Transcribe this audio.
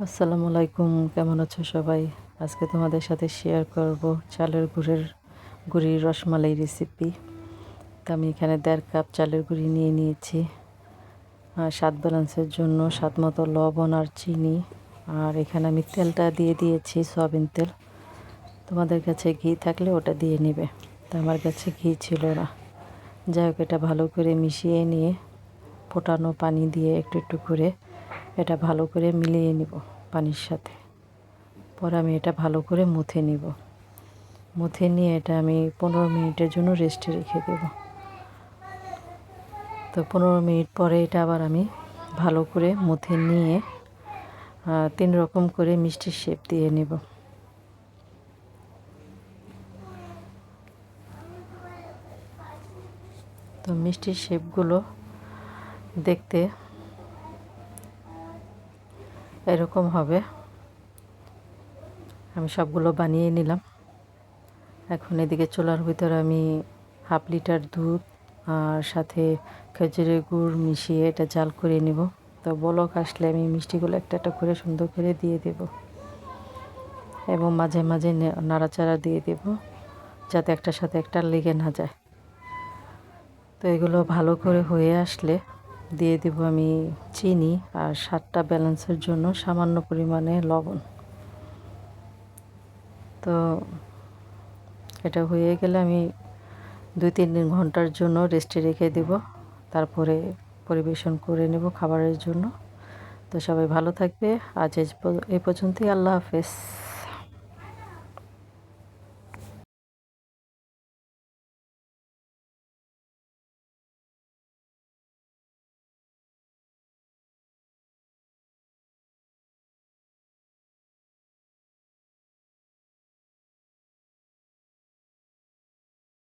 আসসালামু আলাইকুম, কেমন আছো সবাই? আজকে তোমাদের সাথে শেয়ার করব চালের গুঁড়ির রসমালাই রেসিপি। তো আমি এখানে 1.5 কাপ চালের গুঁড়ি নিয়ে নিয়েছি। স্বাদ ব্যালেন্সের জন্য স্বাদ মতো লবণ আর চিনি। আর এখানে আমি তেলটা দিয়ে দিয়েছি, সয়াবিন তেল। তোমাদের কাছে ঘি থাকলে ওটা দিয়ে নেবে। তো আমার কাছে ঘি ছিল না। যাই হোক, এটা ভালো করে মিশিয়ে নিয়ে ফোটানো পানি দিয়ে একটু একটু করে এটা ভালো করে মিলিয়ে নিব পানির সাথে। পরে আমি এটা ভালো করে মুথে নিব। মুথে নিয়ে এটা আমি 15 মিনিটের জন্য রেস্টে রেখে দেব। তো 15 মিনিট পরে এটা আবার আমি ভালো করে মুথে নিয়ে 3 রকম করে মিষ্টির শেপ দিয়ে নেব। তো মিষ্টির শেপগুলো দেখতে এরকম হবে। আমি সবগুলো বানিয়ে নিলাম। এখন এদিকে চুলার ভিতরে আমি 1/2 লিটার দুধ আর সাথে খেজুরের গুড় মিশিয়ে এটা জাল করে নিব। তো বলক আসলে আমি মিষ্টিগুলো একটা একটা করে সুন্দর করে দিয়ে দেব এবং মাঝে মাঝে নাড়াচাড়া দিয়ে দেব, যাতে একটার সাথে একটা লেগে না যায়। তো এগুলো ভালো করে হয়ে আসলে দিয়ে দেব আমি চিনি আর স্বাদটা ব্যালেন্সের জন্য সামান্য পরিমাণে লবণ। তো এটা হয়ে গেলে আমি 2-3 ঘন্টার জন্য রেস্টে রেখে দেব। তারপরে পরিবেশন করে নেব খাবারের জন্য। তো সবাই ভালো থাকবে। আজ এই পর্যন্তই। আল্লাহ হাফেজ।